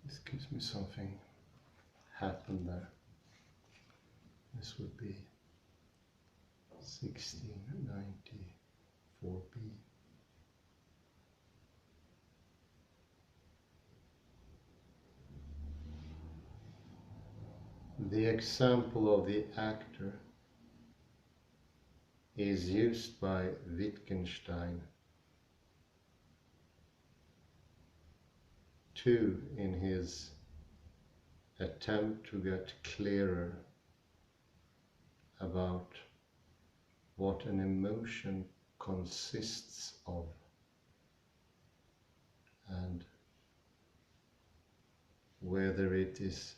Excuse me, something happened there. This would be 1694b. The example of the actor is used by Wittgenstein too in his attempt to get clearer about what an emotion consists of and whether it is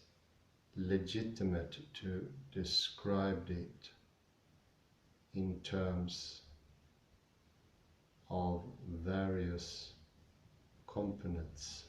legitimate to describe it in terms of various components.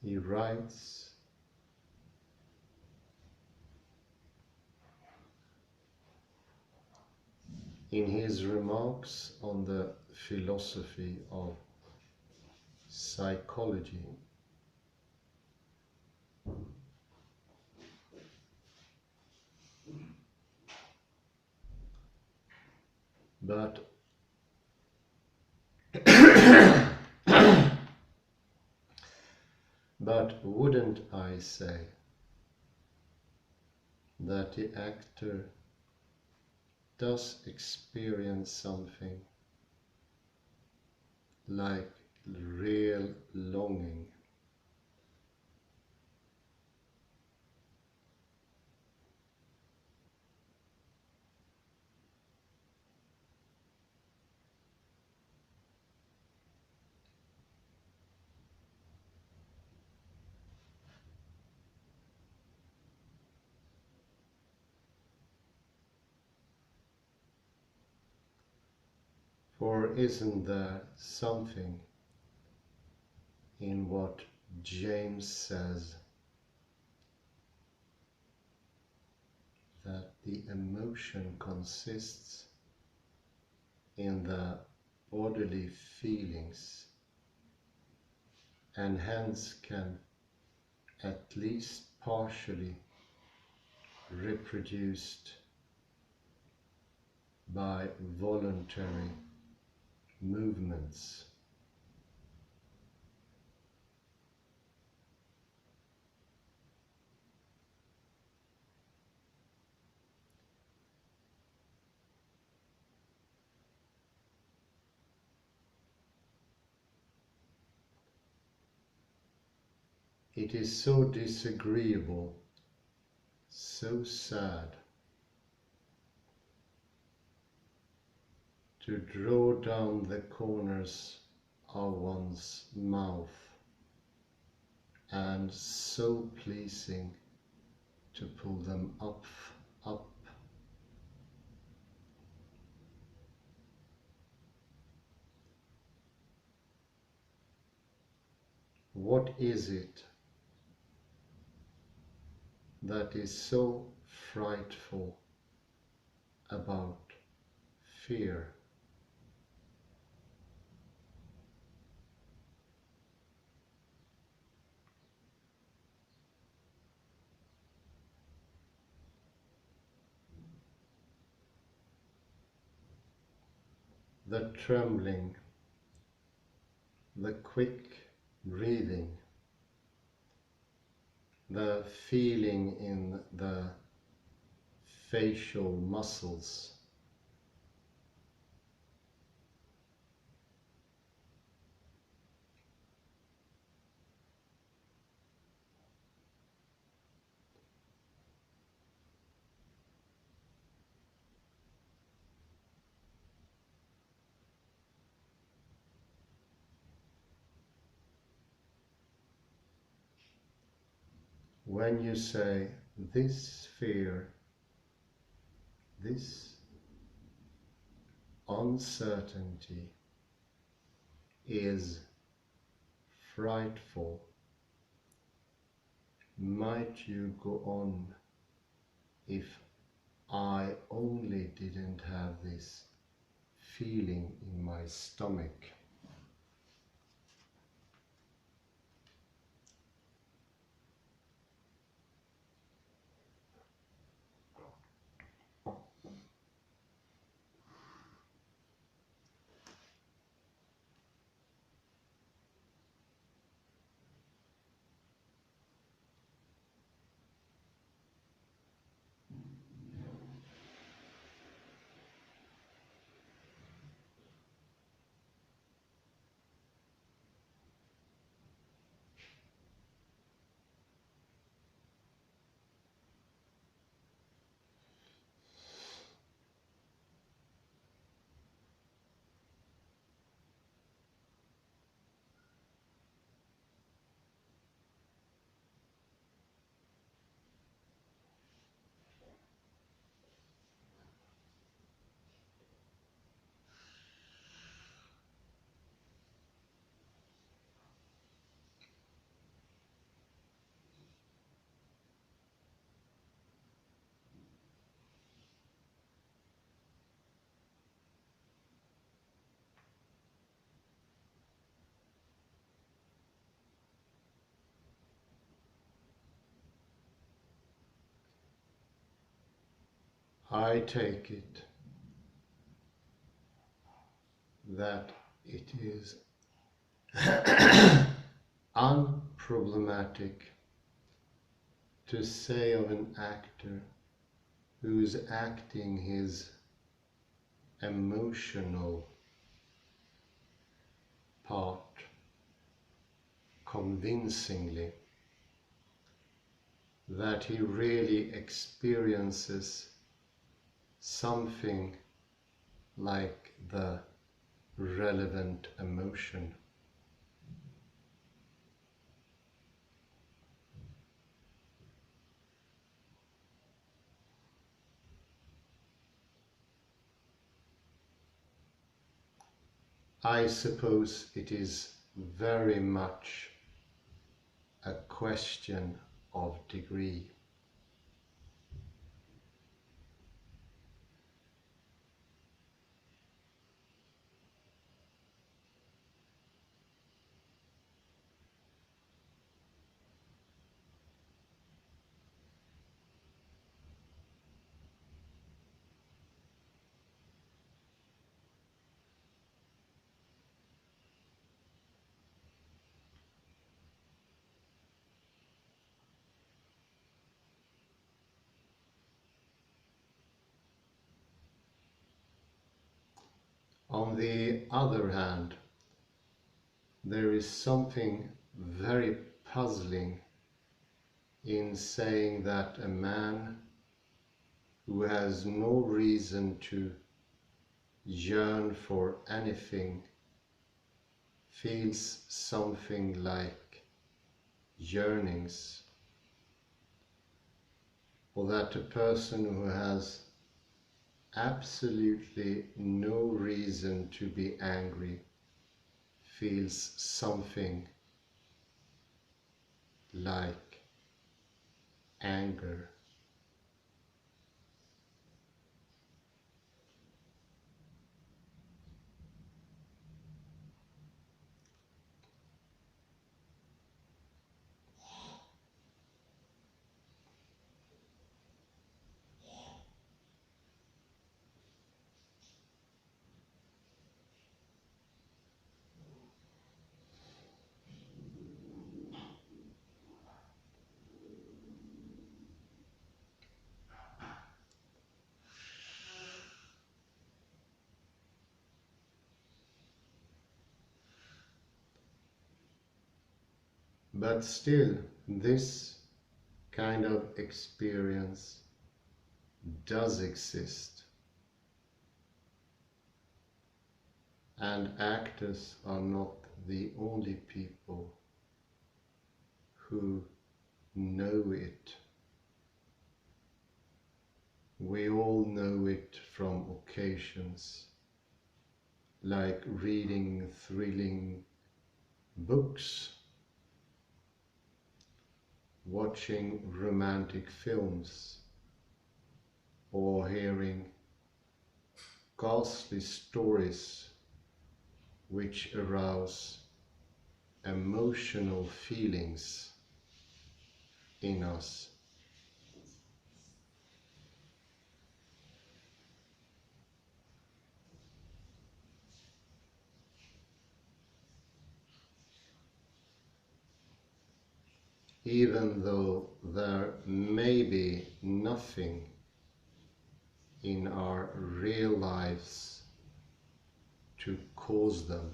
He writes, in his remarks on the philosophy of psychology, but but wouldn't I say that the actor does experience something like real longing? Or isn't there something in what James says that the emotion consists in the bodily feelings and hence can at least partially reproduced by voluntary movements? It is so disagreeable, so sad, to draw down the corners of one's mouth, and so pleasing to pull them up. What is it that is so frightful about fear? The trembling, the quick breathing, the feeling in the facial muscles, when you say this fear, this uncertainty is frightful. Might you go on if I only didn't have this feeling in my stomach? I take it that it is unproblematic to say of an actor who's acting his emotional part convincingly that he really experiences something like the relevant emotion. I suppose it is very much a question of degree. On the other hand, there is something very puzzling in saying that a man who has no reason to yearn for anything feels something like yearnings, or that a person who has absolutely no reason to be angry feels something like anger. But still, this kind of experience does exist, and actors are not the only people who know it. We all know it from occasions like reading thrilling books, watching romantic films, or hearing ghastly stories which arouse emotional feelings in us. Even though there may be nothing in our real lives to cause them.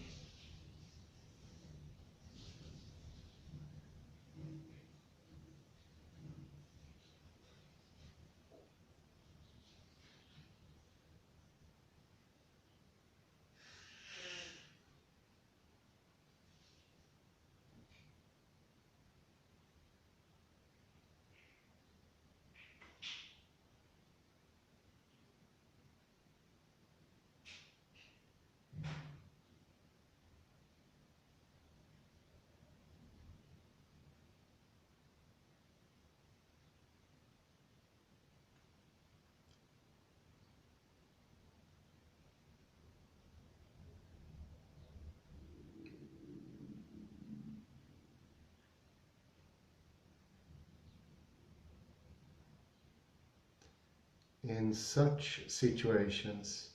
In such situations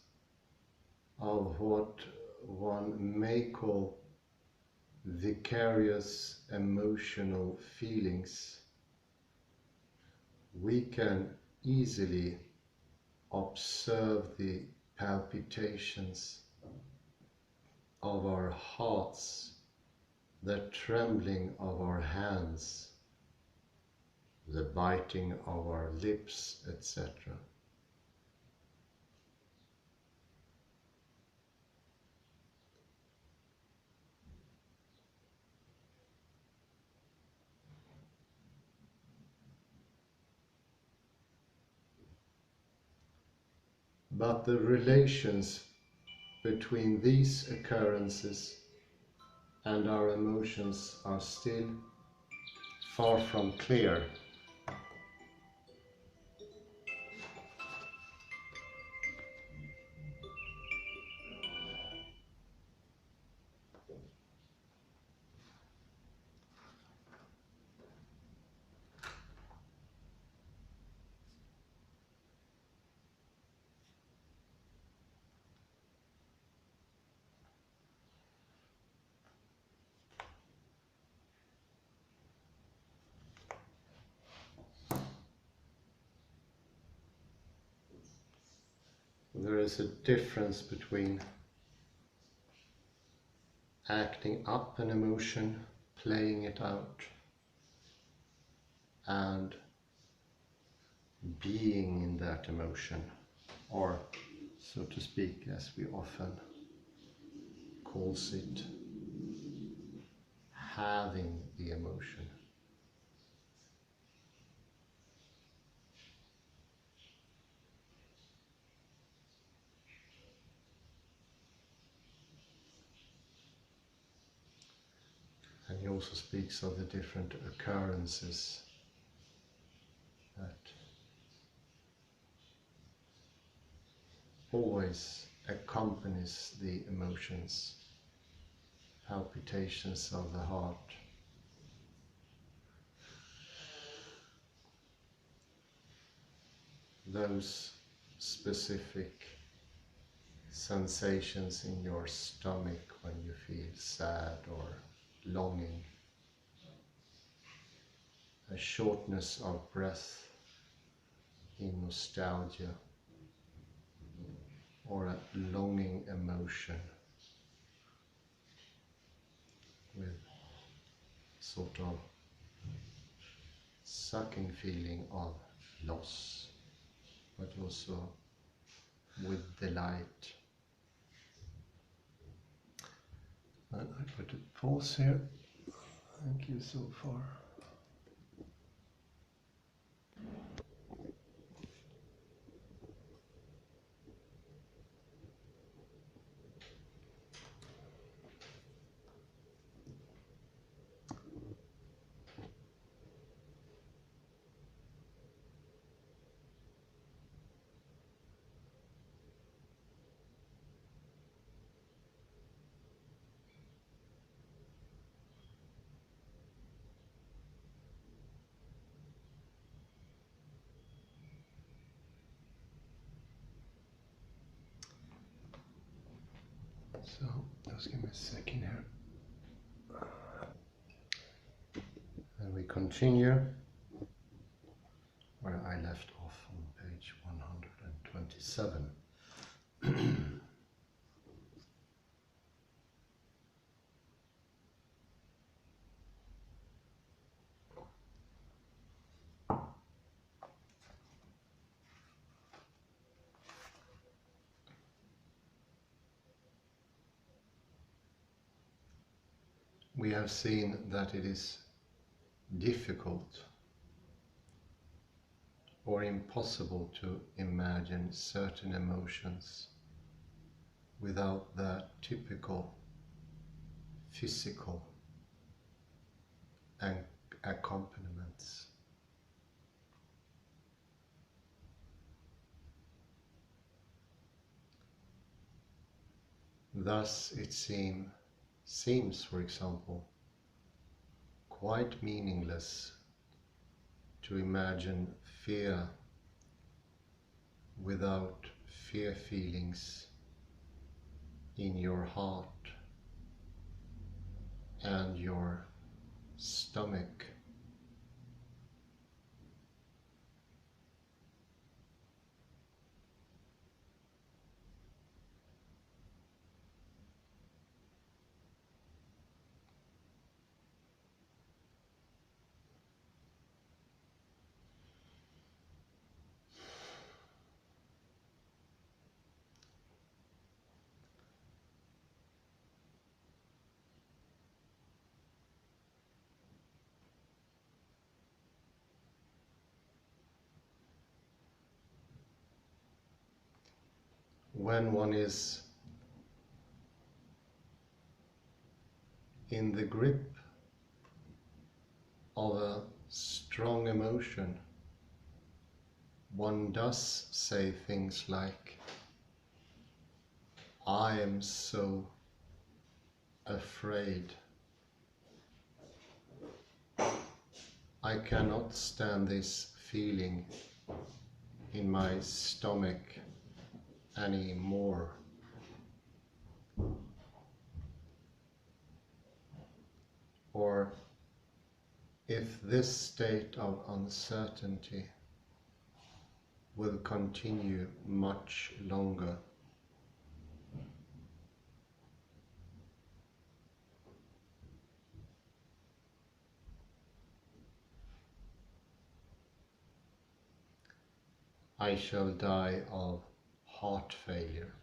of what one may call vicarious emotional feelings, we can easily observe the palpitations of our hearts, the trembling of our hands, the biting of our lips, etc. But the relations between these occurrences and our emotions are still far from clear. There is a difference between acting up an emotion, playing it out, and being in that emotion, or so to speak, as we often calls it, having the emotion. And he also speaks of the different occurrences that always accompanies the emotions, palpitations of the heart, those specific sensations in your stomach when you feel sad or longing, a shortness of breath in nostalgia, or a longing emotion with sort of sucking feeling of loss, but also with delight. And I put a pause here. Thank you so far. So just give me a second here. And we continue where I left off on page 127. We have seen that it is difficult or impossible to imagine certain emotions without their typical physical accompaniments. Thus it seems, for example, quite meaningless to imagine fear without fear feelings in your heart and your stomach. When one is in the grip of a strong emotion, one does say things like, "I am so afraid. I cannot stand this feeling in my stomach anymore." Or, "If this state of uncertainty will continue much longer, I shall die of heart failure."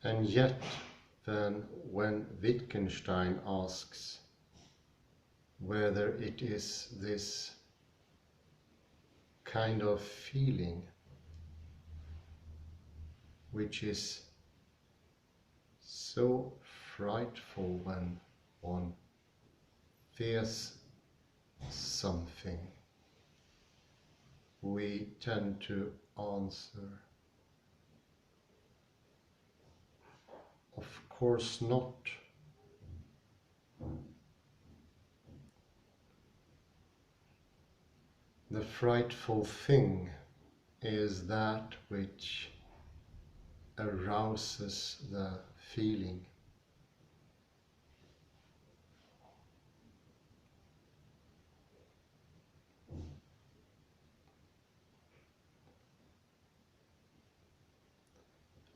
And yet, then, when Wittgenstein asks whether it is this kind of feeling which is so frightful when one fears something, we tend to answer, "Of course not. The frightful thing is that which arouses the feeling."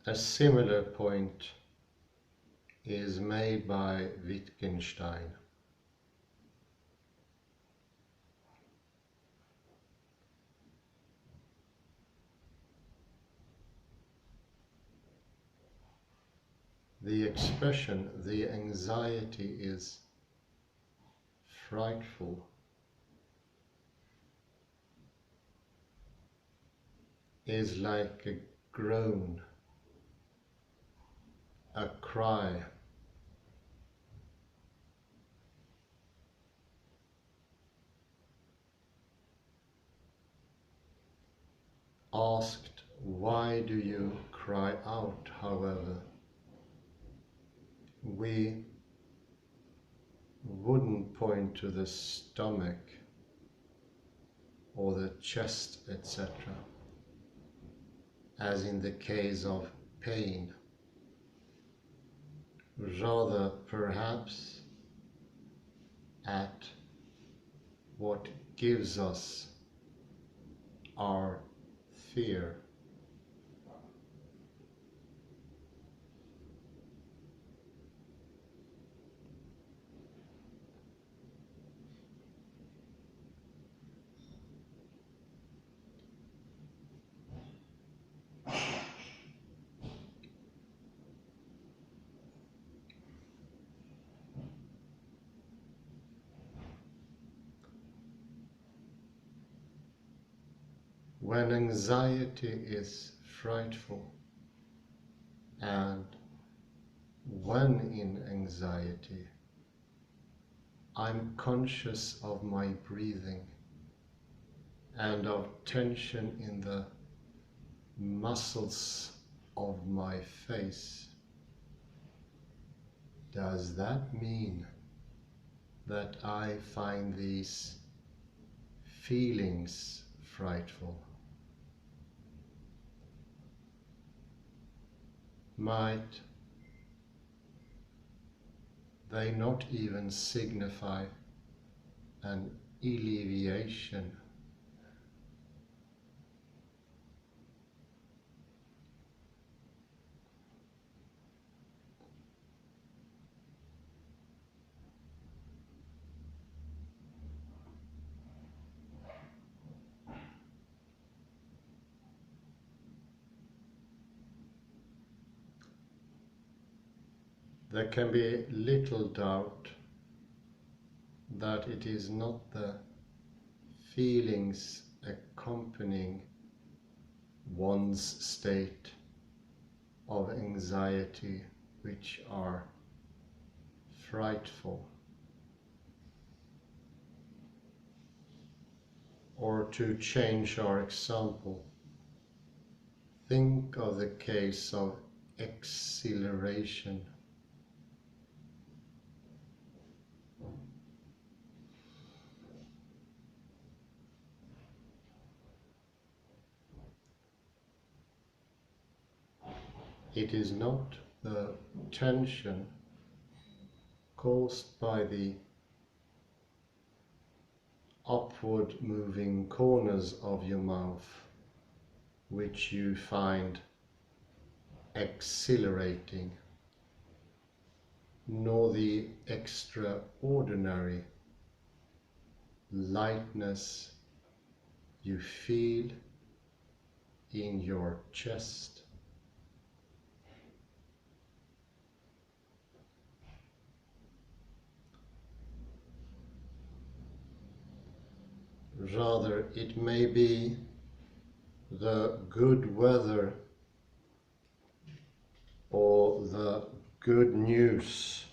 A similar point is made by Wittgenstein. The expression, "the anxiety is frightful," is like a groan, a cry, asked, "Why do you cry out?" however, we wouldn't point to the stomach or the chest, etc., as in the case of pain. Rather, perhaps, at what gives us our fear. When anxiety is frightful, and when in anxiety, I'm conscious of my breathing and of tension in the muscles of my face. Does that mean that I find these feelings frightful? Might they not even signify an alleviation? There can be little doubt that it is not the feelings accompanying one's state of anxiety which are frightful. Or to change our example, think of the case of exhilaration. It is not the tension caused by the upward moving corners of your mouth which you find exhilarating, nor the extraordinary lightness you feel in your chest. Rather, it may be the good weather or the good news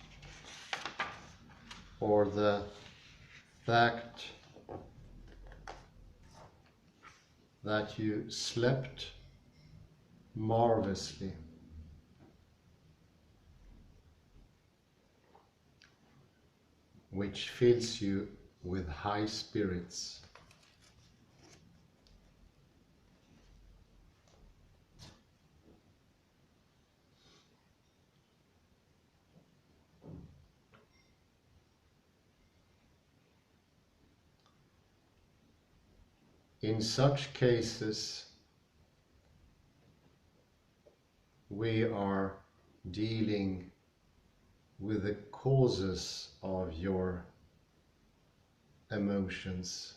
or the fact that you slept marvelously, which fills you with high spirits. In such cases, we are dealing with the causes of your emotions,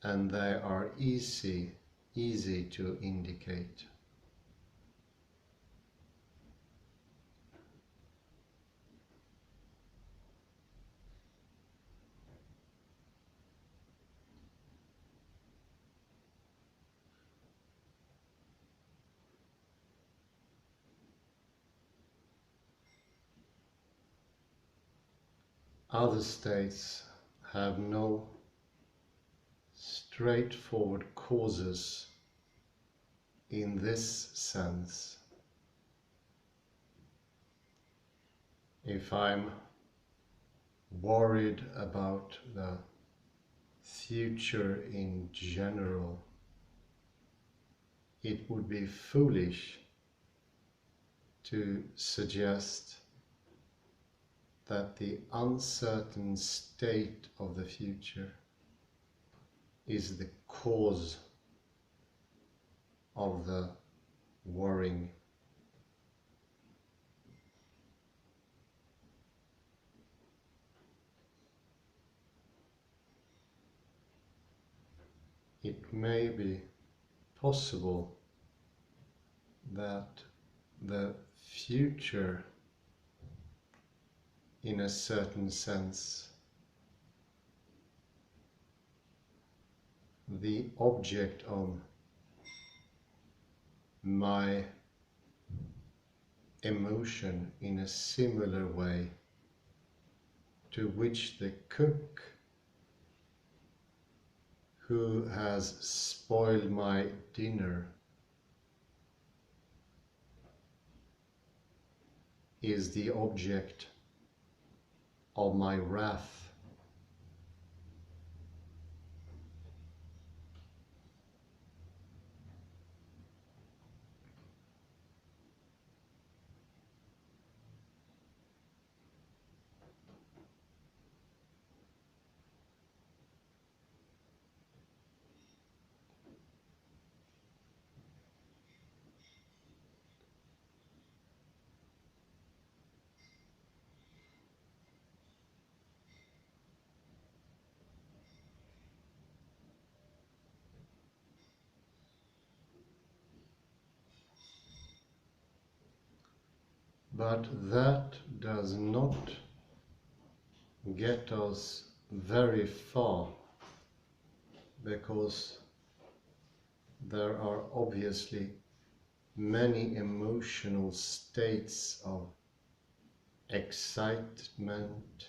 and they are easy to indicate. Other states have no straightforward causes in this sense. If I'm worried about the future in general, it would be foolish to suggest that the uncertain state of the future is the cause of the worrying. It may be possible that the future, in a certain sense, the object of my emotion in a similar way to which the cook who has spoiled my dinner is the object of my wrath. But that does not get us very far, because there are obviously many emotional states of excitement,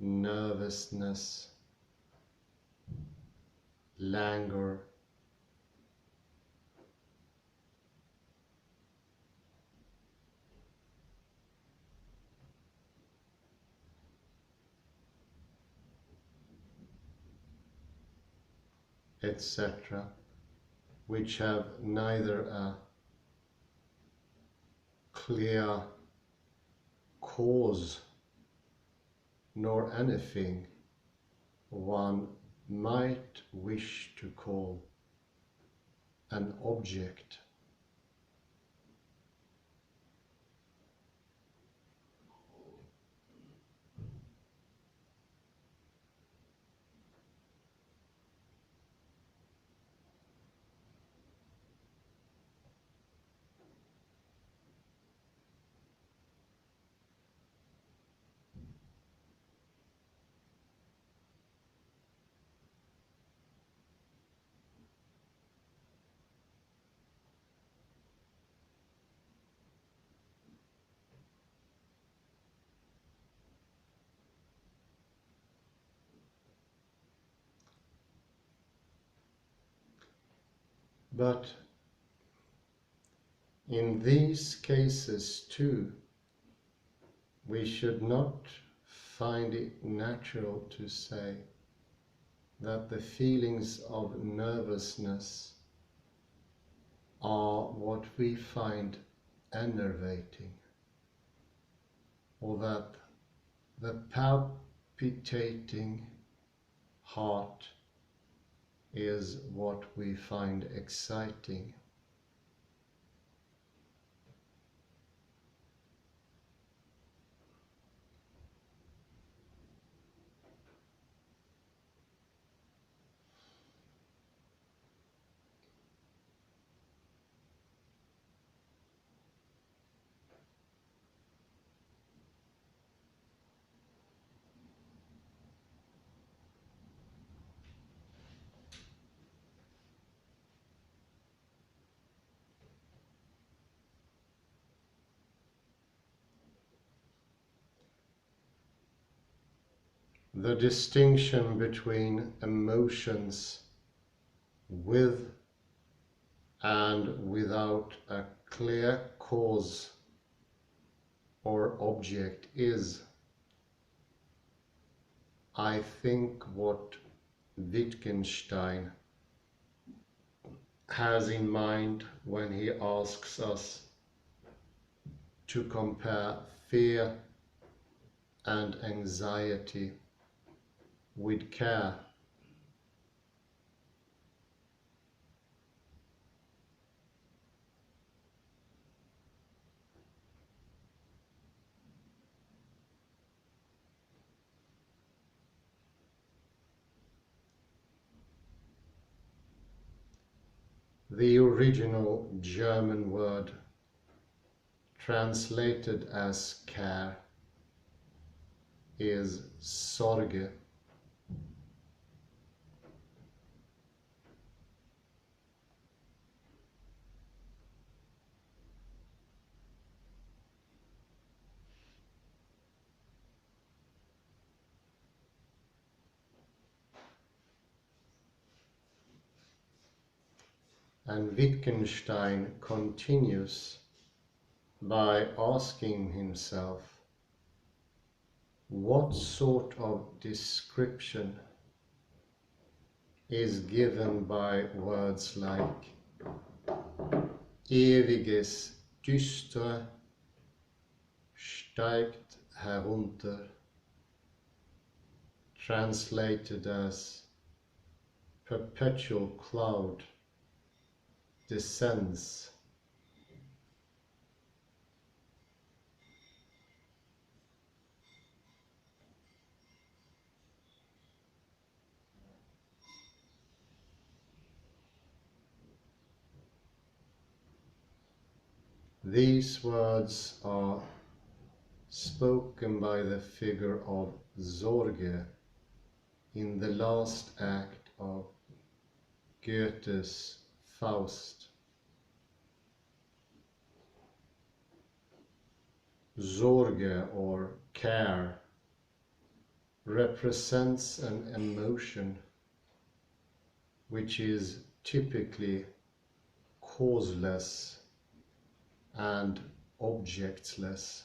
nervousness, languor, etc., which have neither a clear cause nor anything one might wish to call an object. But in these cases too, we should not find it natural to say that the feelings of nervousness are what we find enervating, or that the palpitating heart is what we find exciting. the distinction between emotions with and without a clear cause or object is, I think, what Wittgenstein has in mind when he asks us to compare fear and anxiety with care. The original German word translated as care is Sorge. And Wittgenstein continues by asking himself, what sort of description is given by words like ewiges Dystre steigt herunter, translated as perpetual cloud descends. These words are spoken by the figure of Sorge in the last act of Goethe's Faust. Sorge, or care, represents an emotion which is typically causeless and objectless.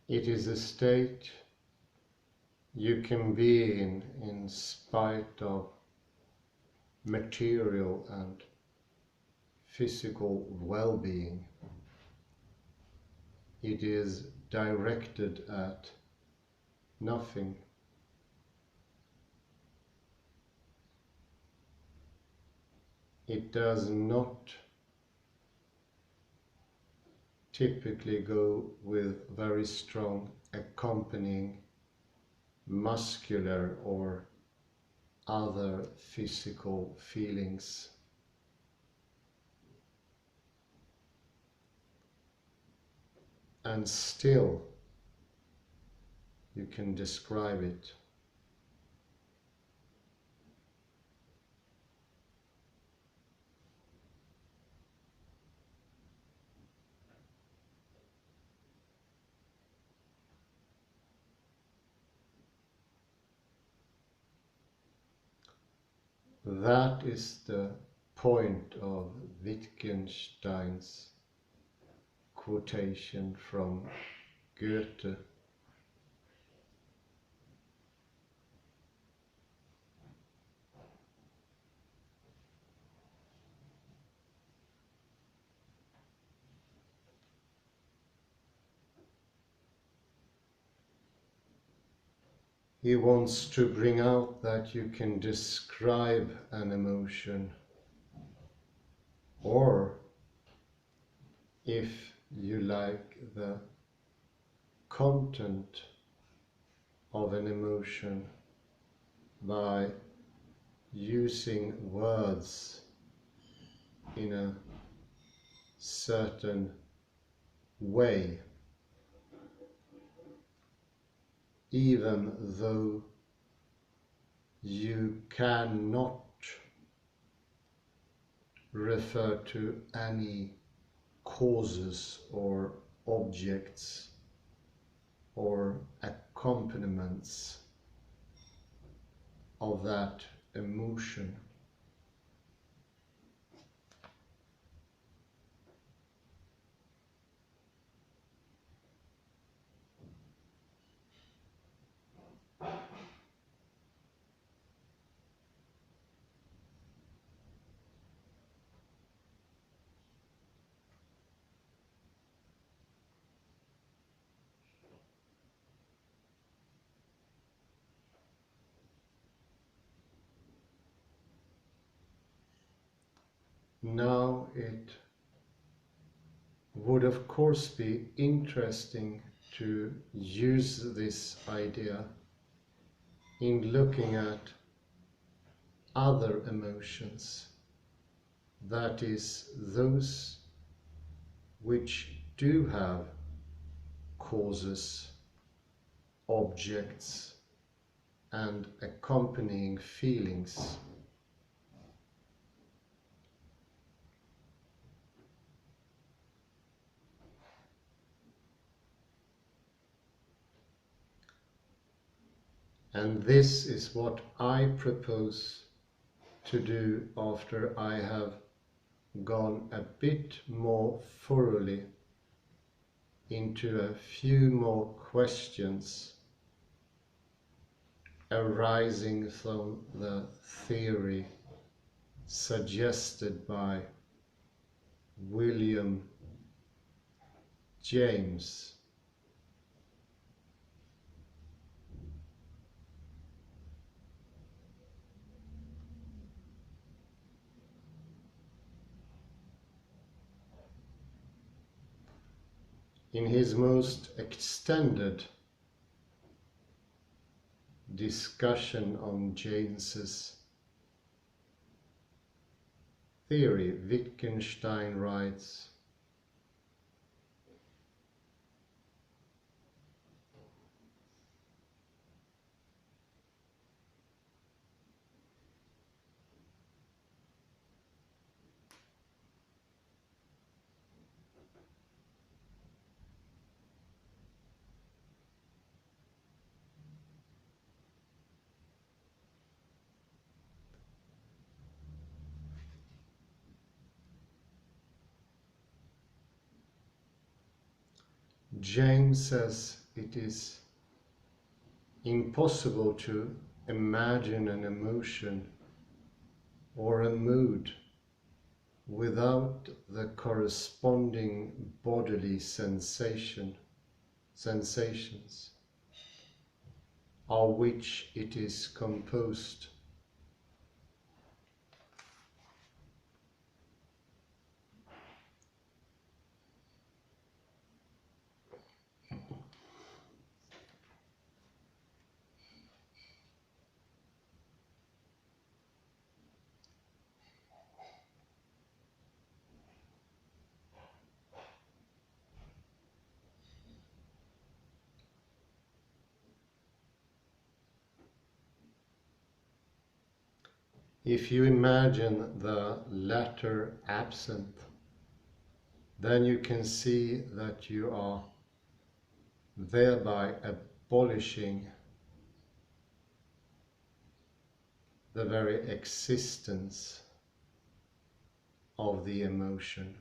It is a state you can be in spite of material and physical well-being. It is directed at nothing. It does not typically go with very strong accompanying muscular or other physical feelings. And still you can describe it. That is the point of Wittgenstein's quotation from Goethe. he wants to bring out that you can describe an emotion, or if you like, the content of an emotion by using words in a certain way, even though you cannot refer to any causes or objects or accompaniments of that emotion. Now it would of course be interesting to use this idea in looking at other emotions, that is, those which do have causes, objects, and accompanying feelings. And this is what I propose to do after I have gone a bit more thoroughly into a few more questions arising from the theory suggested by William James. In his most extended discussion on James's theory, Wittgenstein writes, James says it is impossible to imagine an emotion or a mood without the corresponding bodily sensations of which it is composed. If you imagine the latter absent, then you can see that you are thereby abolishing the very existence of the emotion.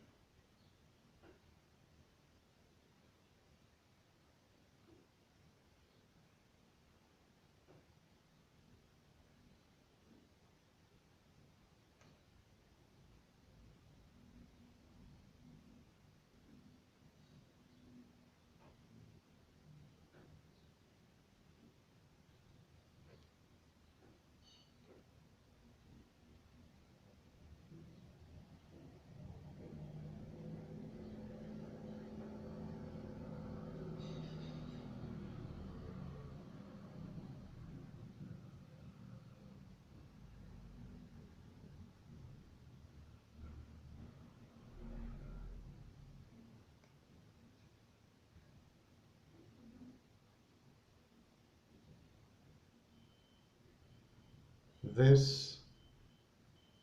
this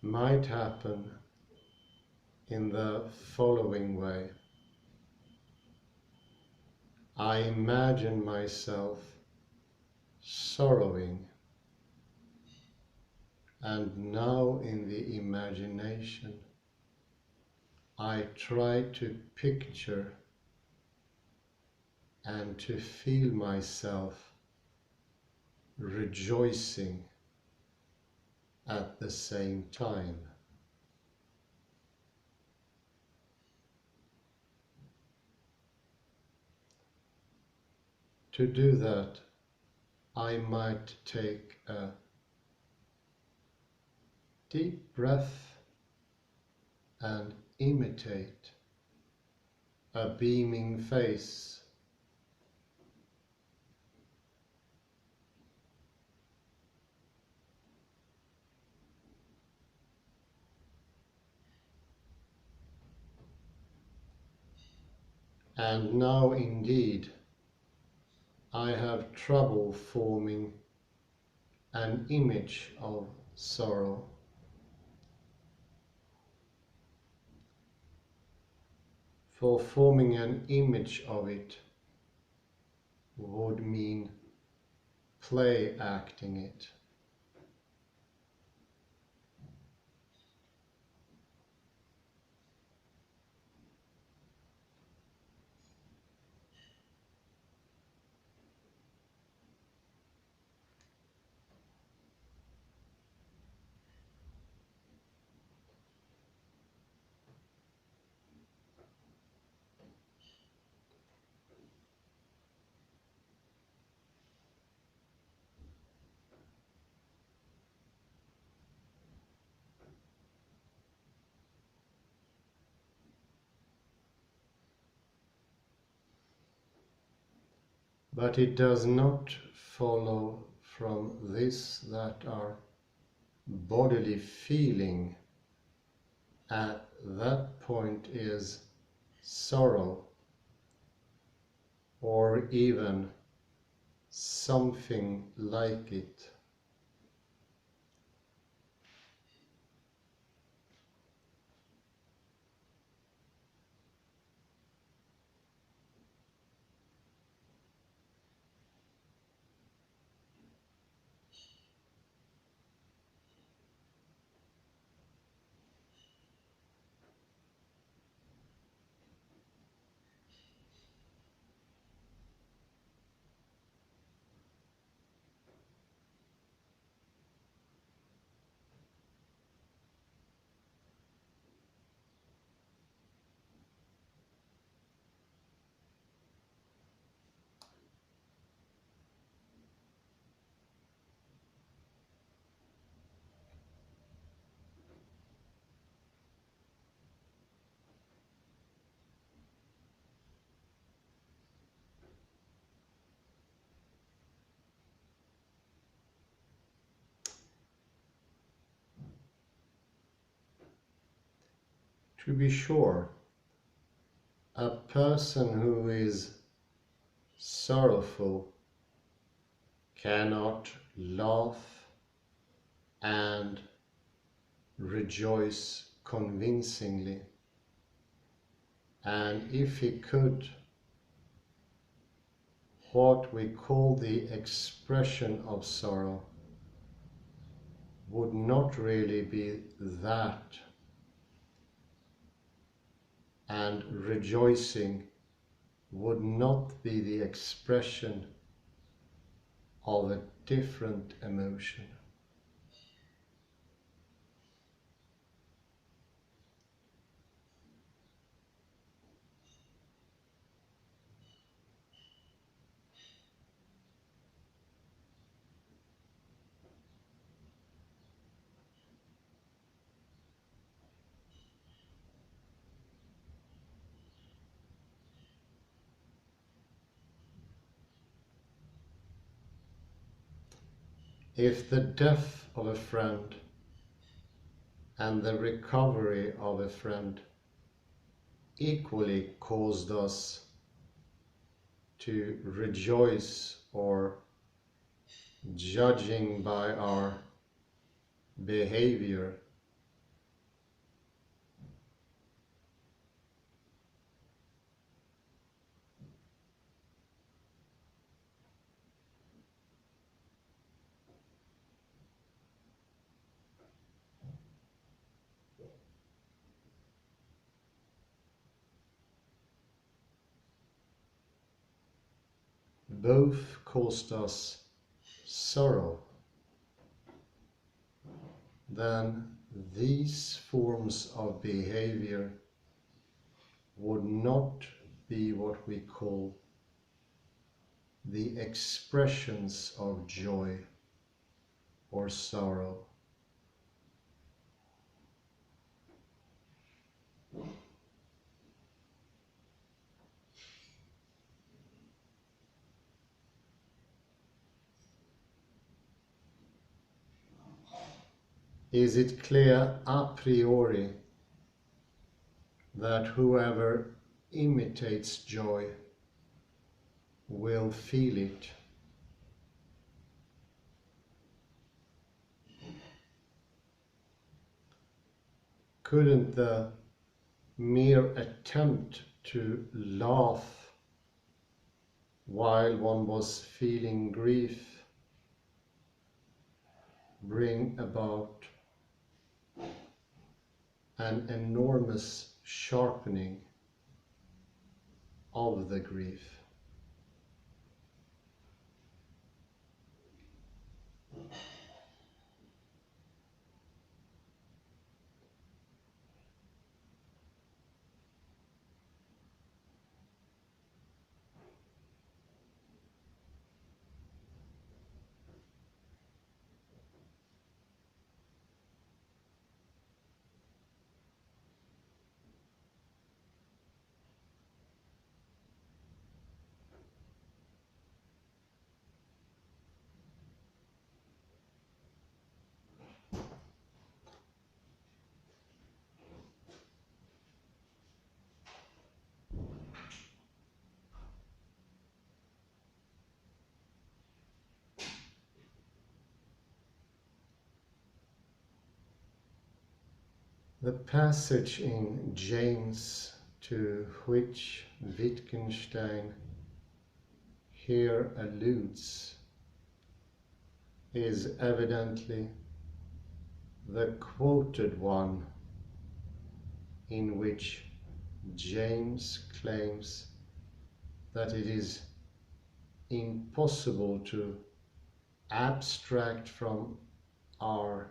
might happen in the following way. I imagine myself sorrowing, and now in the imagination I try to picture and to feel myself rejoicing at the same time. To do that, I might take a deep breath and imitate a beaming face. And now indeed I have trouble forming an image of sorrow. For forming an image of it would mean play acting it. But it does not follow from this that our bodily feeling at that point is sorrow, or even something like it. To be sure, a person who is sorrowful cannot laugh and rejoice convincingly, and if he could, what we call the expression of sorrow would not really be that, and rejoicing would not be the expression of a different emotion. If the death of a friend and the recovery of a friend equally caused us to rejoice, or judging by our behavior both caused us sorrow, then these forms of behavior would not be what we call the expressions of joy or sorrow. Is it clear a priori that whoever imitates joy will feel it? Couldn't the mere attempt to laugh while one was feeling grief bring about an enormous sharpening of the grief? The passage in James to which Wittgenstein here alludes is evidently the quoted one in which James claims that it is impossible to abstract from our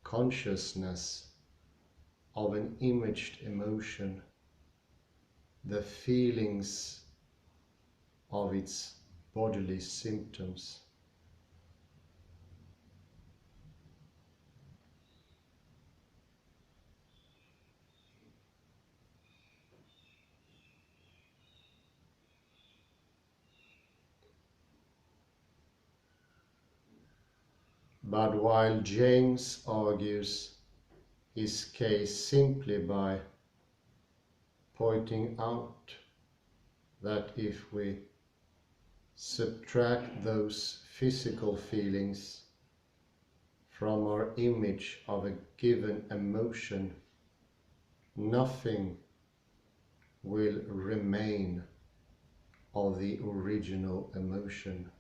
consciousness of an imaged emotion the feelings of its bodily symptoms. But while James argues his case simply by pointing out that if we subtract those physical feelings from our image of a given emotion, nothing will remain of the original emotion.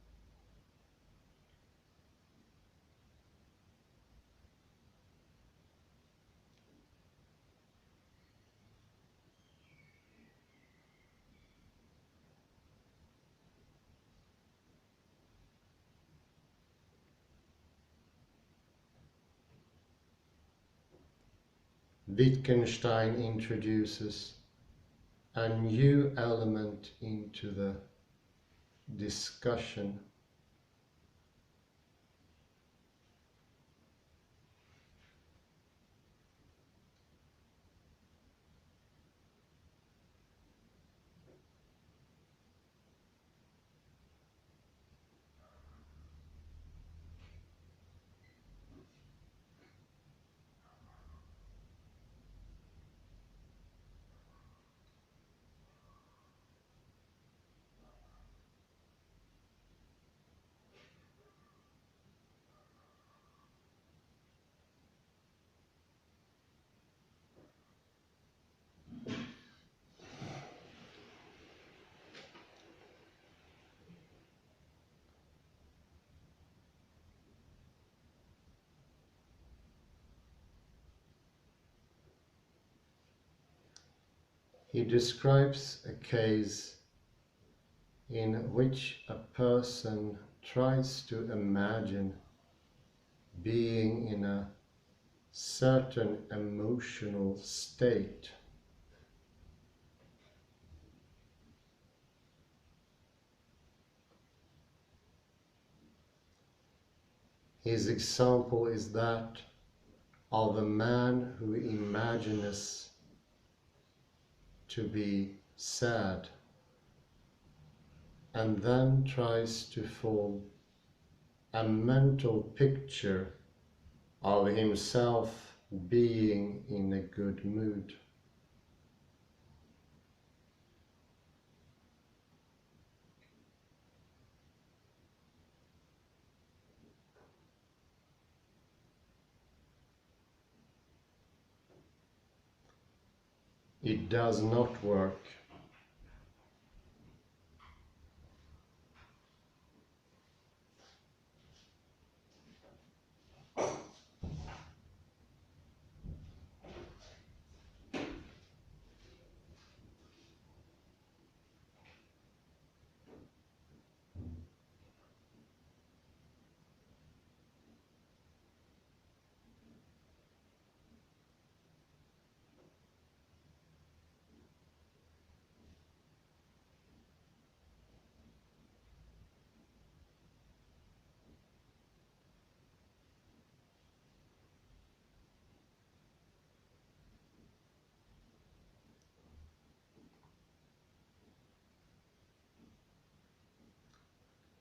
Wittgenstein introduces a new element into the discussion. he describes a case in which a person tries to imagine being in a certain emotional state. His example is that of a man who imagines to be sad and then tries to form a mental picture of himself being in a good mood. It does not work.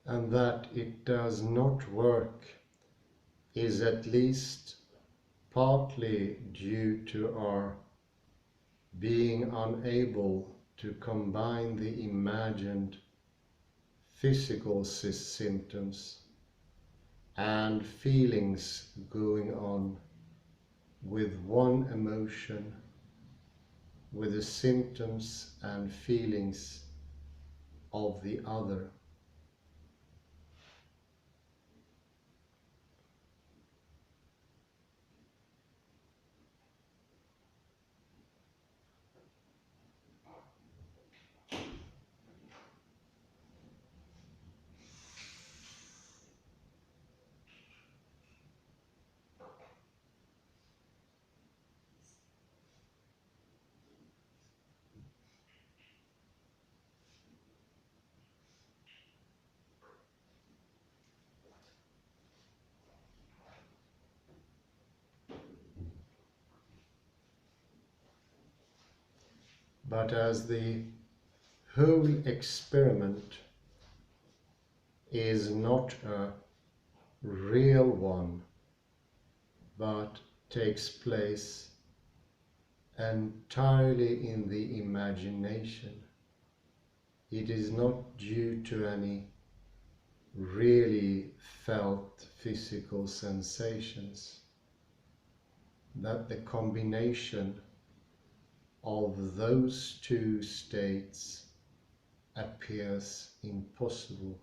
And that it does not work is at least partly due to our being unable to combine the imagined physical symptoms and feelings going on with one emotion with the symptoms and feelings of the other. But as the whole experiment is not a real one, but takes place entirely in the imagination, it is not due to any really felt physical sensations, that the combination of those two states appears impossible.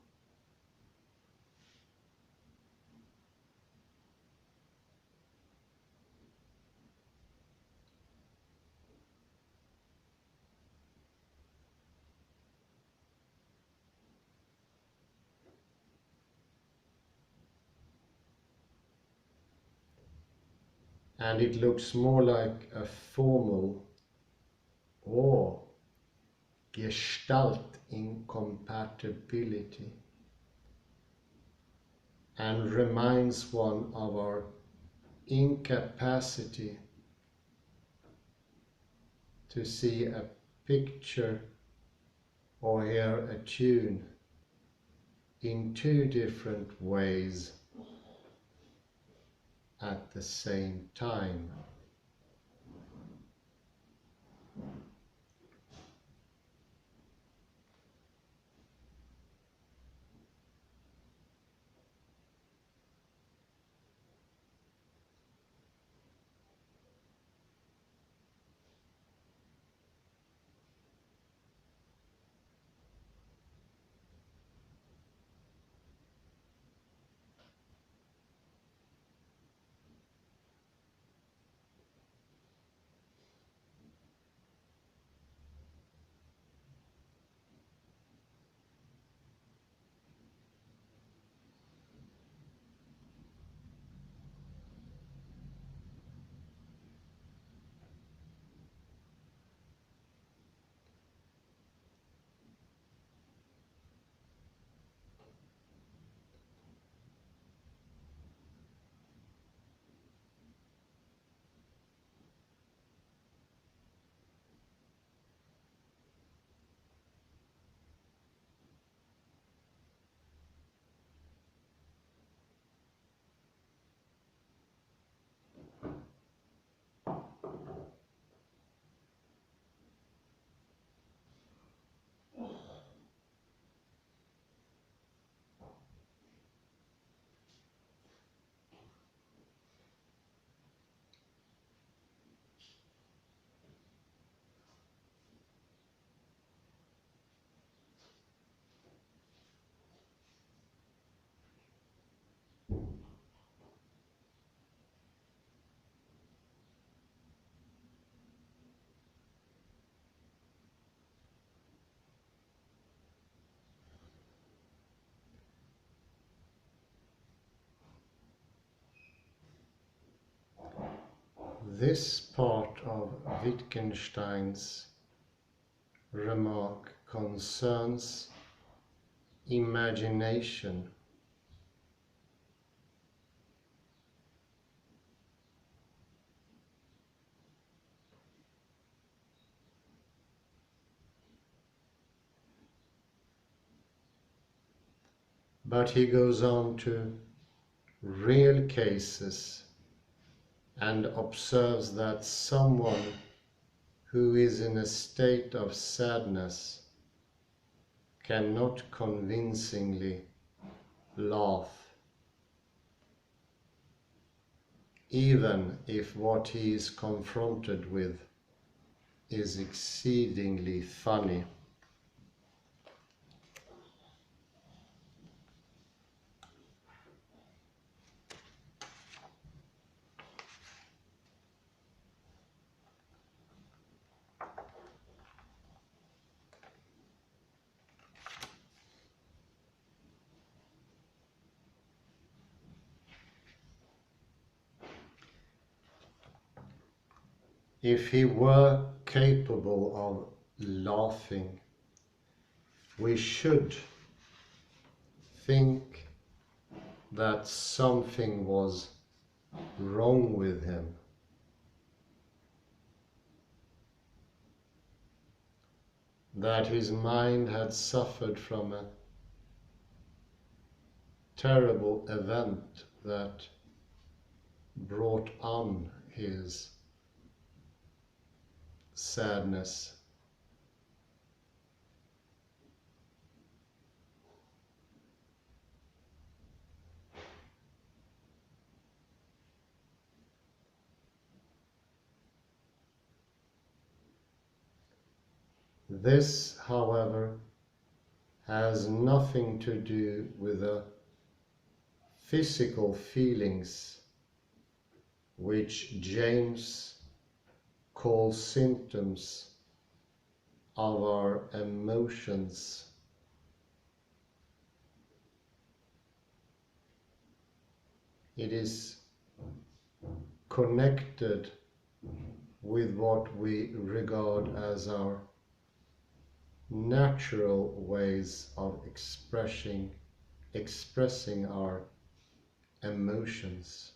And it looks more like a formal or gestalt incompatibility, and reminds one of our incapacity to see a picture or hear a tune in two different ways at the same time. this part of Wittgenstein's remark concerns imagination. But he goes on to real cases and observes that someone who is in a state of sadness cannot convincingly laugh, even if what he is confronted with is exceedingly funny. If he were capable of laughing, we should think that something was wrong with him. That his mind had suffered from a terrible event that brought on his sadness. This, however, has nothing to do with the physical feelings which James calls symptoms of our emotions. It is connected with what we regard as our natural ways of expressing our emotions.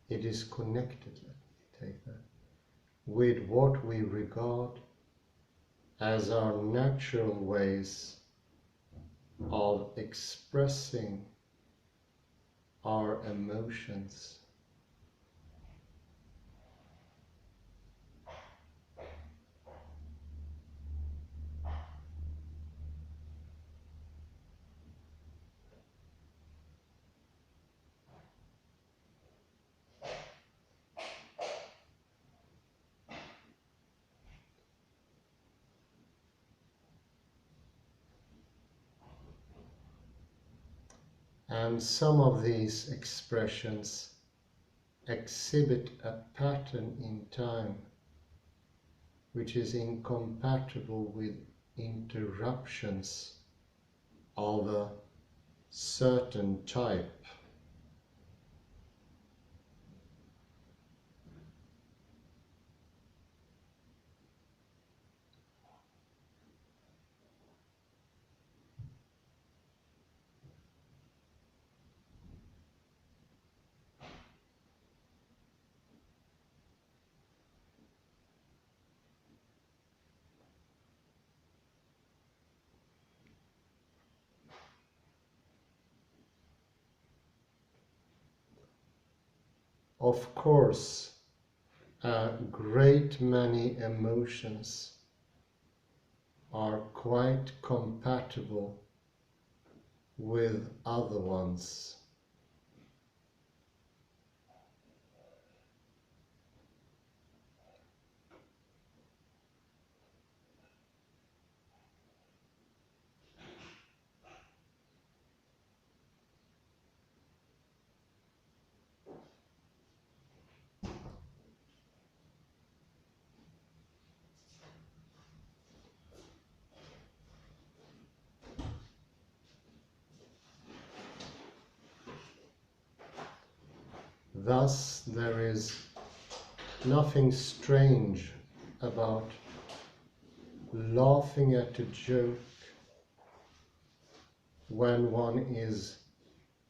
It is connected, let me take that, with what we regard as our natural ways of expressing our emotions. And some of these expressions exhibit a pattern in time which is incompatible with interruptions of a certain type. Of course, a great many emotions are quite compatible with other ones. Thus, there is nothing strange about laughing at a joke when one is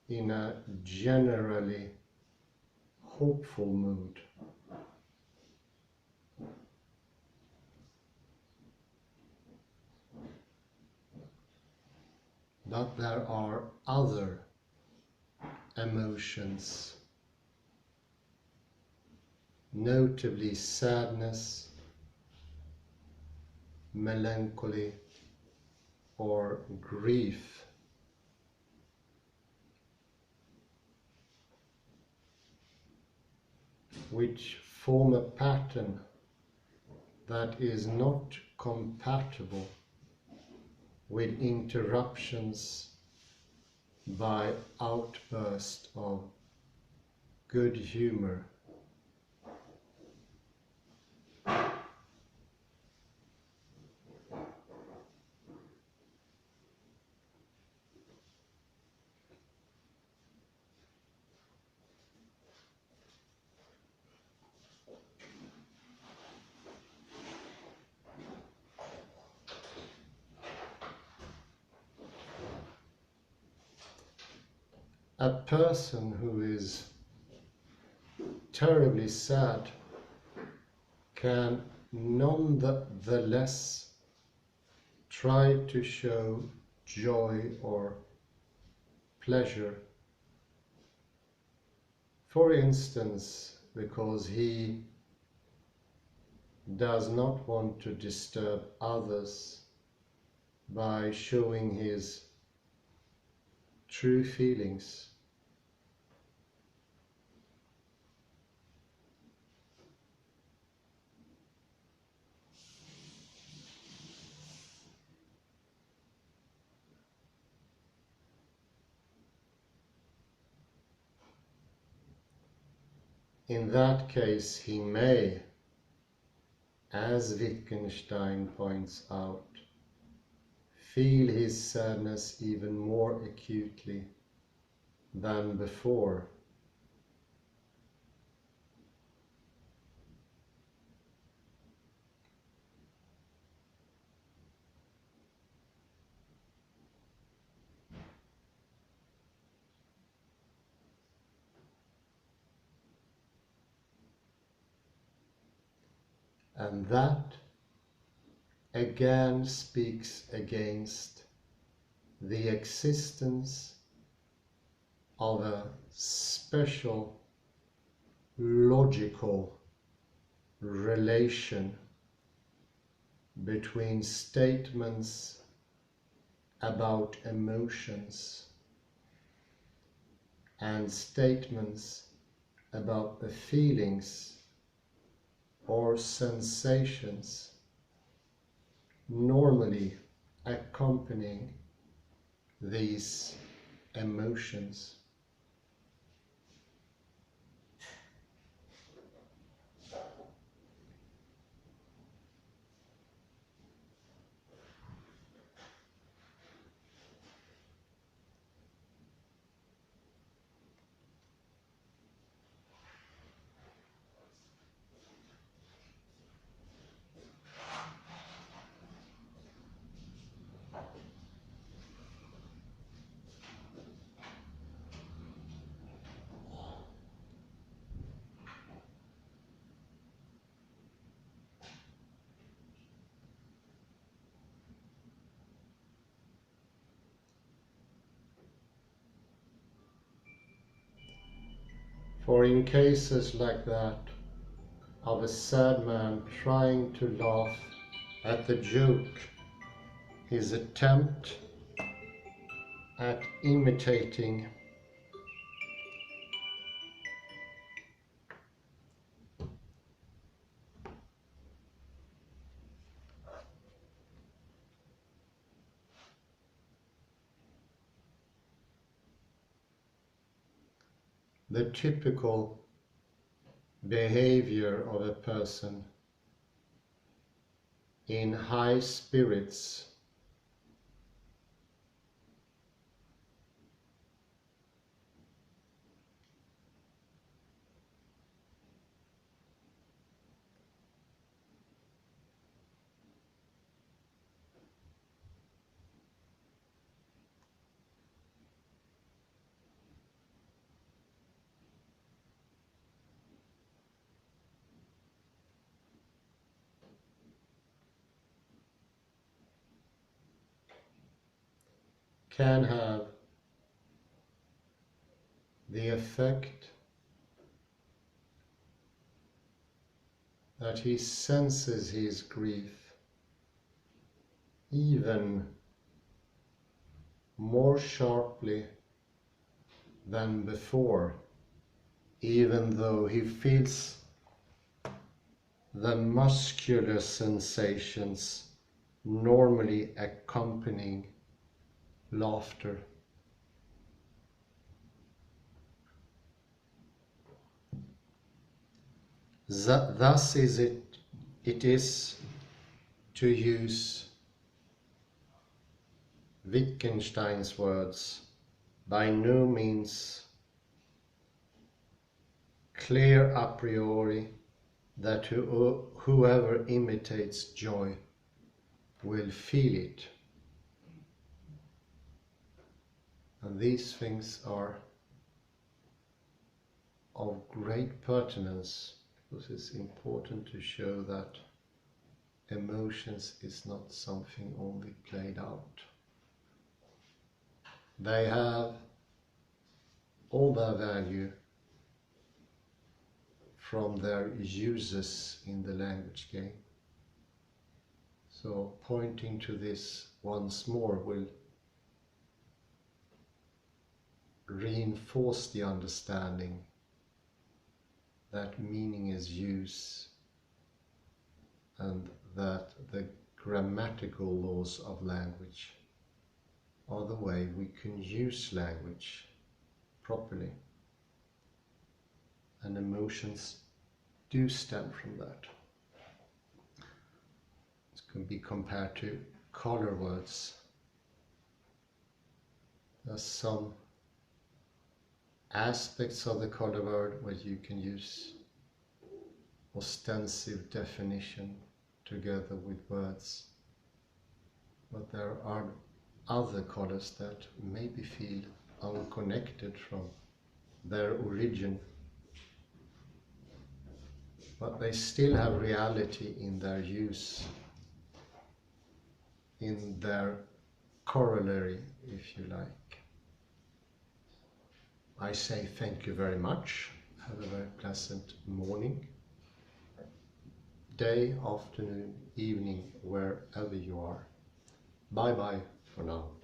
in a generally hopeful mood. But there are other emotions, notably sadness, melancholy, or grief, which form a pattern that is not compatible with interruptions by outbursts of good humor. A person who is terribly sad can nonetheless try to show joy or pleasure. For instance, because he does not want to disturb others by showing his true feelings. In that case, he may, as Wittgenstein points out, feel his sadness even more acutely than before. And that again speaks against the existence of a special logical relation between statements about emotions and statements about the feelings or sensations normally accompanying these emotions. For in cases like that, of a sad man trying to laugh at the joke, his attempt at imitating the typical behavior of a person in high spirits can have the effect that he senses his grief even more sharply than before, even though he feels the muscular sensations normally accompanying laughter. Thus it is, to use Wittgenstein's words, by no means clear a priori that whoever imitates joy will feel it. And these things are of great pertinence, because it's important to show that emotions is not something only played out. They have all their value from their uses in the language game. So pointing to this once more will reinforce the understanding that meaning is use, and that the grammatical laws of language are the way we can use language properly. And emotions do stem from that. It can be compared to color words. There's some aspects of the color word where you can use ostensive definition together with words, but there are other colors that maybe feel unconnected from their origin, but they still have reality in their use, in their corollary, if you like. I say thank you very much. Have a very pleasant morning, day, afternoon, evening, wherever you are. Bye bye for now.